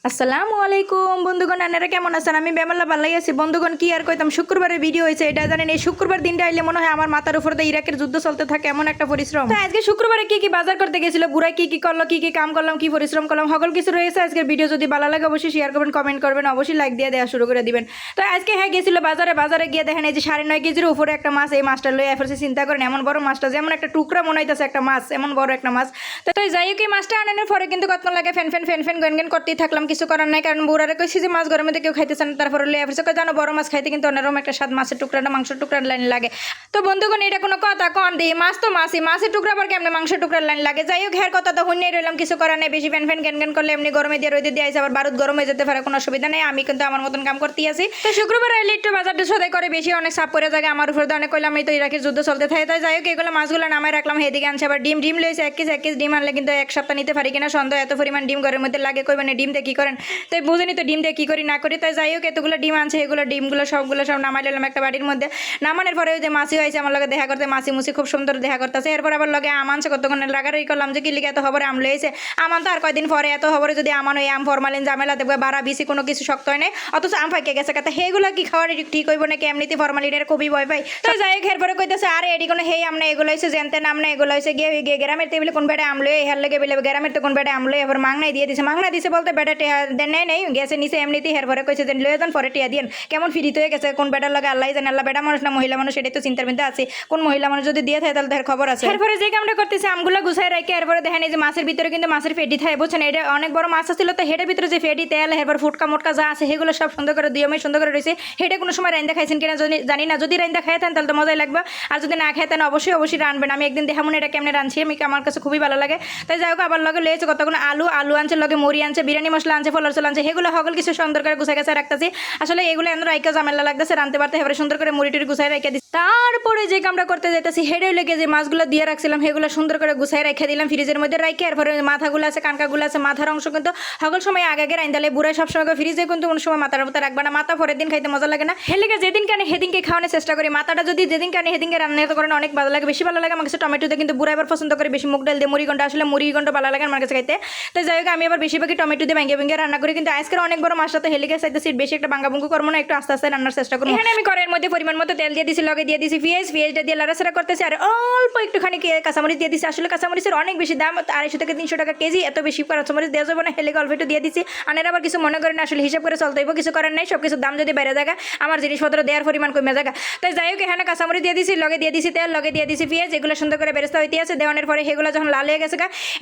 আসসালামু আলাইকুম বন্ধুগণ, আপনারা কেমন আছেন? আমি বেমাল্লা ভালোই আছি বন্ধুগণ। কি আর কইতাম, শুক্রবারের ভিডিও হয়েছে, এটা জানেন এই শুক্রবার দিনটা আইলে মনে হয় আমার মাথার উপর দিয়ে ইরাকের যুদ্ধ চলতে থাকে, এমন একটা পরিশ্রম। তো আজকে শুক্রবারে কি কি বাজার করতে গেছিল, বুড়াই কি কি করলো, কি কি কাম করলাম, কি পরিশ্রম করলাম, সকল কিছু রয়েছে আজকের ভিডিও। যদি ভালো লাগে অবশ্যই শেয়ার করবেন, কমেন্ট করবেন, অবশ্যই লাইক দিয়ে দেওয়া শুরু করে দিবেন। তো আজকে হ্যাঁ গেছিল বাজারে গিয়ে দেখেন এই যে 9.5 কেজির উপরে একটা মাছ, এই মাছটা লই এফেছে। চিন্তা করেন এমন বড় মাছটা, যেমন একটা টুকরা মনে হইতেছে একটা মাছ, এমন বড় একটা মাছ। তো যাই হোক, এই মাছটা আনানোর পরে কিন্তু কত লাগে ফ্যান গেন করতেই থাকলাম, কিছু করার নাই। কারণ বুড়ারে কইছি যে মাছ গরমে কেউ খাইতেছে না, তারপরে লই এফেছে। জানো বড় মাছ খাইতে কিন্তু অন্যরকম একটা স্বাদ, মাছের টুকরাটা মাংসের টুকরার লাইন লাগে। তো বন্ধুগণ, এটা কোনো কথা কন দিই, মাছ তো মাছের টুকরা আবার কেমনে মাংসের টুকরার লাইন লাগে। যাই হোক, হের কথা তো হইনি রইলাম, কিছু করার নেই। বেশি ফ্যান গেন করলে এমনি গরমে দিয়ে রোদে দিয়ে আইসে, আবার বারুদ গরম হয়ে যেতে পারে, কোনো অসুবিধা নেই। আমি কিন্তু আমার মতন কাম করতেই আছি। তো শুক্রবার আইলে একটু বাজারটা সদাই করে বেশি অনেক সাপ করে জায়গা আমার উপর, অনেক কইলাম এই তো ইরাকের যুদ্ধ চলতে থাকে। তাই যাই হোক, এগুলো মাছগুলো নামায় রাখলাম। হেদিকে আনছে আবার ডিম লইছে 1 কেজি ডিম আনলে কিন্তু এক সপ্তাহ নিতে পারি কিনা সন্দেহ, এত পরিমাণ ডিম ঘরের মধ্যে লাগে। কইবেন ডিম দিয়ে কি করেন, তাই বুঝেনি তো ডিম দিয়ে কি করি না করি। তাই যাই হোক, এতগুলো ডিম আনছে, এগুলো ডিমগুলো সবগুলো সব নামাই নিলাম একটা বাড়ির মধ্যে। নামানোর পরে ওই যে মাছি হয়েছে আমার লগে দেখা করতে, মাছি খুব সুন্দর দেখা করতেছে। এরপর আবার লগে আম আনছে, কতক্ষণ রাগারাগি করলাম যে কি লিখে এত খবরে আম লইছে। আমান তো আর কয়দিন পরে, এত খবরে যদি আমান ওই আম ফরমালিন ঝামেলা দেখবে বাড়া বেশি, কোনো কিছু শক্ত হয় নাই, অথচ আম ফাঁকে গেছে কথা। সেইগুলো কি খাওয়ার ঠিক হইব নাকি, এমনিতে ফরমালিনের খুবই ভয় পাই। তো যাই হোক, এরপরে কইতেছে আরে এটি কোনো হেই আম না, এগুলো হয়েছে জেনতে নাম না, এগুলো হয়েছে গিয়ে গ্রামের টেবিলে কোন বেড়ে আমলো হের লেগে বেলে গ্রামের তো কোন বেড়ে আমলো। এবার মাংনাই দিয়ে দিছে, মাংনা দিছে বলতে বেড়া দেন নেই গেছে নিচে এমনিতে। এরপরে কইছে যে লয়ে যান পরে টিয়া দিন, কেমন ফিরিতে হয়ে গেছে। কোন বেটার লাগে আল্লাহ জানে, আল্লাহ বেটা মানুষ না মহিলা মানুষ সেটাই তো চিন্তার মধ্যে আছে। কোন মহিলা মানুষ যদি দিয়ে থাকে তাহলে তার খবর আছে। এরপরে যে কামটা করতেছে আমগুলো গুছাই রাখে, এরপরে দেখেন এই যে মাছের ভিতরে কিন্তু মাছের ফেডি থাকে, বুঝছেন? এটা অনেক বড় মাছ ছিল, তো হেডের ভিতরে যে ফেডি তেল এরপর ফুটকা মোটকা যা আছে সেগুলো সব সুন্দর করে দিয়মে সুন্দর করে রয়েছে। হেডে কোনো সময় রান্দা খাইছেন কিনা জানি না, যদি রান্দা খাইতেন তাহলে তো মজাই লাগবে, আর যদি না খাইতেন অবশ্যই রানবেন। আমি একদিন দেখামুন এটা কেমনে রাঁধছি, আমার কাছে খুবই ভালো লাগে। তাই যাই হোক, আবার লগে লয়েছে কতগুলো আলু আনছে, লগে মুড়ি আনছে, বিরিয়ানি মশলা আনছে, ফলর চল আনছে, সেগুলো সকল কিছু সুন্দর করে গুছাই গেছে রাখতেছি। আসলে এগুলো এমন রাইকা ঝামেলা লাগতেছে রানতে পারতে, এবারে সুন্দর করে মুড়ি টুড়ি গুছাই রেখে দিচ্ছি। তারপরে যে কামটা করতে যাইতেছি, হেডে লেগে যে মাছগুলো দিয়ে রাখছিলাম সেগুলো সুন্দর করে গুছাই রেখে দিলাম ফ্রিজের মধ্যে রাখি। এরপরে মাথাগুলো আছে, কানকাগুলো আছে, মাথার অংশ কিন্তু সকল সময় আগে রাইন্দালে বুড়াই সবসময় ফ্রিজে কিন্তু কোনো সময় মাথার মতো রাখবে না, মাথা পরের দিন খাইতে মজা লাগে না। হেলেগে যেদিন কানে সেদিনকে খাওয়ানোর চেষ্টা করি। মাথাটা যদি যেদিন কানে সেদিনকে রান্না করেন অনেক ভালো লাগে, বেশি ভালো লাগে আমার কাছে। টমেটোতে কিন্তু বুড়া এবার পছন্দ করে বেশি, মুগ ডাল দিয়ে মুড়ি ঘন্টা, আসলে মুড়ি ঘন্টা ভালো লাগে আমার কাছে খাইতে। তো যাই হোক, আমি আবার বেশিরভাগই টমেটো দিয়ে ভেঙে রান্না করি। কিন্তু আজকের অনেক বড় মাছটা তো হেলিগে চাইতেছি, বেশি একটা ভাঙ্গাভুঙ্গু করবো না, একটু আস্তে আস্তে রান্নার চেষ্টা করবো। এখানে আমি কড়াইয়ের মধ্যে পরিমাণ মতো তেল দিয়ে দিছি, লগে দিয়ে দিছি পেঁয়াজটা দিয়ে লাড়াচাড়া করতেছি, আর অল্প একটুখানি কাঁচামরিচ দিয়ে দিছি। আসলে কাঁচামরিচের অনেক বেশি দাম, 250 থেকে 300 টাকা কেজি, এত বেশি কাঁচামরিচ দেওয়া যাবে না, হেলিগে অল্প একটু দিয়ে দিছি। আনের আবার কিছু মনে করেন, আসলে হিসাব করে চলতে হইব, কিছু করার নাই। সব কিছুর দাম যদি বেড়ে যায় আমার জিনিসপত্র দেওয়ার পরিমাণ কমে যায়। তাই যাই হোক, এখানে কাঁচামরিচ দিয়ে দিছি, লগে দিয়ে দিছি তেল, লগে দিয়ে দিছি পেঁয়াজ, এগুলো সুন্দর করে বেরেস্তা হইতে আছে। দেওয়ানোর পরে সেগুলো যখন লাল হয়ে গেছে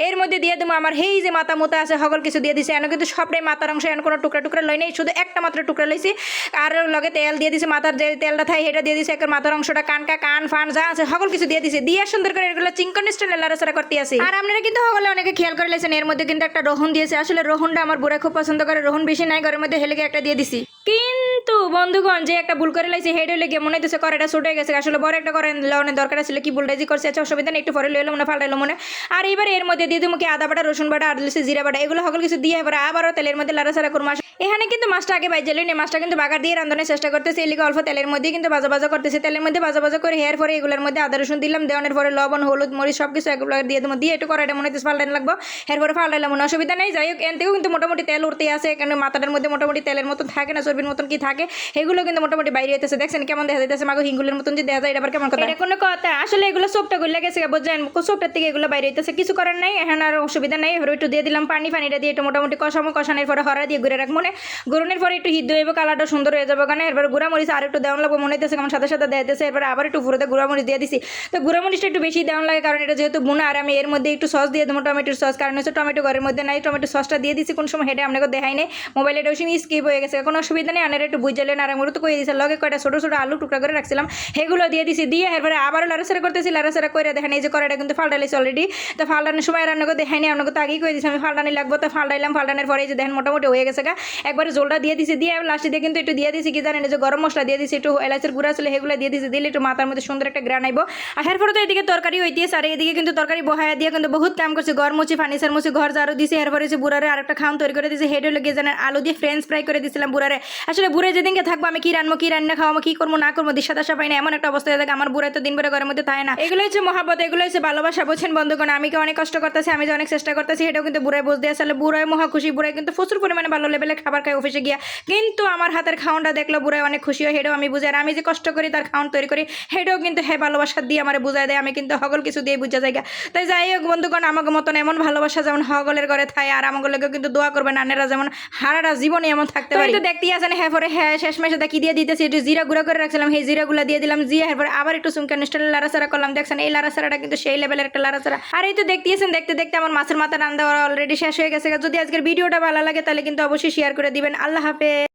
এর মধ্যে দিয়ে দেবো আমার এই যে মাথা মোতা আছে, সকল কিছু দিয়ে দিছি। এনে কিন্তু সবটাই মাথার অংশ, এনে কোনো টুকরা লই নেই, শুধু একটা মাত্র টুকরা লইছি। আর লগে তেল দিয়ে দিছি, মাথার যে তেলটা থাকে সেটা দিয়ে দিছি, একের মাথার অংশটা, কান ফান যা আছে সকল কিছু দিয়ে দিছি। দিয়ে সুন্দর করে এগুলো চিংকন স্টাইলে লাড়াচাড়া করতে আসি। আর আপনারা কিন্তু সকলে অনেকে খেয়াল করে লেছেন, এর মধ্যে কিন্তু একটা রোহন দিয়েছে। আসলে রোহনটা আমার বুড়া খুব পছন্দ করে, রোহন বেশি নাই ঘরের মধ্যে, হেলেগে একটা দিয়ে দিছি। কিন্তু বন্ধুগণ, যে একটা ভুল করে লাইছে হেড হইলে গিয়ে মনে হইতেছে কড়াইটা ছুটে গেছে। আসলে বড় একটা করেন লওয়ানোর দরকার ছিল, কি ভুলটাই করছে। আচ্ছা অসুবিধা নেই, একটু পরে লইলাম না, ফাল্টাইলো মনে। আর এবার এর মধ্যে দিয়ে দেবো কি আদা বাটা, রসুন বাটা, আর দিয়েছে জিরা বাটা, এগুলো সকল কিছু দিয়ে এবার আবারও তেলের মধ্যে লাড়াচাড়া করবো। এখানে কিন্তু মাছটা আগে বাইজে লই, মাছটা কিন্তু বাগার দিয়ে রান্ধানোর চেষ্টা করতেছি। এলিকে অল্প তেলের মধ্যে কিন্তু ভাজা করতেছি। তেলের মধ্যে ভাজা করে হেয়ার পরে এগুলোর মধ্যে আদা রসুন দিলাম, দেওয়ানোর পরে লবণ হলুদ মরিচ সব কিছু এগুলো দিয়ে দেবো। দিয়ে একটু কড়াইটা মনে হচ্ছে ফাল্টানো লাগবো, এরপরে ফাল্টাইলাম মনে, অসুবিধা নেই। যাই হোক, এন থেকেও কিন্তু মোটামুটি তেল উঠতে আছে, এখানে মাথাটার মধ্যে মোটামুটি তেলের মতন থাকে না, চর্বির মতন কি থাকে, এগুলো কিন্তু মোটামুটি বাইরে হইতেছে। দেখছেন কেমন দেখা যাইতেছে, মাগো হিঙ্গুলের মতন যে দেখা যায়, এটা আবার কেমন কথা, এটা কোনো কথা? আসলে এগুলো সবটা গুলো গেছে, বুঝছেন, সবটার থেকে এগুলো বাইরে হইতেছে, কিছু করার নাই। এখন আর অসুবিধা নাই। এবার একটু দিয়ে দিলাম পানিটা দিয়ে একটু মোটামুটি কষানোর পরে হরা দিয়ে ঘুরে রাখ মনে, গুরুনের পরে একটু হিদ্ধ হইব, কালারটা সুন্দর হয়ে যাবে। কারণ এবার গুঁড়ামরিচ আর একটু দেওয়ান লাগবে মনে হইতেছে, কেমন সাথে দেওয়া। এবার আবার একটু ফুরোতে গুঁড়ামরিচ দিয়ে দিছি। তো গুঁড়ামরিচটা একটু বেশি দেওয়ান লাগে, কারণ এটা যেহেতু বুনা। আর আমি এর মধ্যে একটু সস দিয়ে দেবো, টমেটোর সস, কারণ হচ্ছে টমেটো ঘরের মধ্যে নাই, টমেটো সসটা দিয়ে দিছি। কোন সময় হেঁটে আপনাকে দেখাই নেই, মোবাইলে এটা ওই স্কিপ হয়ে গেছে, কোনো অসুবিধা নেই। আনারা একটু বুঝলেন, আর আমি তো কয়ে দিয়েছি। লগে কয়টা ছোটো আলু টুকরা করে রাখছিলাম, সেগুলো দিয়ে দিছি। দিয়ে এরপরে আবারও লাড়াচাড়া করতেছি, লাড়াচাড়া করে দেখেন এই যে কড়াইটা কিন্তু ফাল্টাইছি অলরেডি। তো ফাল্টানোর সময় রান্না করে দেখাইনি, আপনাকে তো আগেই করে দিয়েছি আমি ফাল্টানি লাগবো। তো ফাল্টানোর পরে যে দেখেন মোটামুটি হয়ে গেছে একবারে জলটা দিয়ে দিছি, দিয়ে লাস্টে দিয়ে কিন্তু একটু দিয়ে দিছি কি জানেন, যে গরম মশলা দিয়ে দিছি, একটু এলাচের গুঁড়া ছিল সেগুলো দিয়ে দিছি, দিলে একটু মাথার মধ্যে সুন্দর একটা গ্রান আইব। আর এরপরে তো এদিকে তরকারি হইতেছে, আর এদিকে কিন্তু তরকারি বহায়া দিয়ে কিন্তু বহুত কাম করছে, ঘর মুছি, ফার্নিচার মুছি, ঘর ঝাড়ু দিছি, এরপরে হচ্ছে বুড়ারে আরেকটা খাওয়ান তৈরি করে দিয়েছে, হেড হলে গিয়ে জানেন আলু দিয়ে ফ্রেঞ্চ ফ্রাই করে দিয়েছিলাম বুড়ারে। আসলে বুড়ে যেদিনকে থাকবো আমি কি রান্না খাওয়াবো, কি করবো না করবো দিশা দশা পাই না, এমন একটা অবস্থা থাকে। আমার বুড়াই তো দিন ভরে ঘরের মধ্যে থাকে না। এগুলো হচ্ছে মহাব্বত, এগুলো হচ্ছে ভালোবাসা, বুঝছেন বন্ধুগণ। আমি কি অনেক কষ্ট করতেছি, আমি যে অনেক চেষ্টা করতেছি, এটাও কিন্তু বুড়াই বুঝতে আসলে বুড়াই মহা খুশি। বুড়াই কিন্তু প্রচুর পরিমাণে ভালো লেভেলে খাবার খায় অফিসে গিয়া, কিন্তু আমার হাতের খাওয়ানটা দেখলো বুড়াই অনেক খুশি হয়, হেটাও আমি বুঝাই। আর আমি যে কষ্ট করি তার খাওয়ান তৈরি করি, হেটাও কিন্তু হ্যাঁ ভালোবাসা দিয়ে আমার বুঝাই দেয়। আমি কিন্তু হগল কিছু দিয়ে বুঝা যায়। তাই যাই হোক বন্ধুগণ, আমাকে মতন এমন ভালোবাসা যেমন হগলের ঘরে থাকে, আর আমাকে লোকেও কিন্তু দোয়া করবেন আনেরা যেমন হারাটা জীবনে এমন থাকতে পারে। তো দেখতেই আছেন, হ্যাঁ পরে হ্যাঁ শেষ মেশে দেখি দিয়ে দিতেছি, একটু জিরা গুঁড়া করে রাখছিলাম, সেই জিরাগুলো দিয়ে দিলাম, জিয়া এরপরে আবার একটু চুমকা নিষ্ঠলে লাড়াচাড়া করলাম। দেখছেন এই লাড়াচাড়াটা কিন্তু সেই লেভেলের একটা লাড়াচাড়া। আর এই তো দেখতেছেন, দেখতে দেখতে আমার মাছের মাথা রান্না অলরেডি শেষ হয়ে গেছে। যদি আজকের ভিডিওটা ভালো লাগে তাহলে কিন্তু অবশ্যই শেয়ার করে দিবেন। আল্লাহ হাফেজ।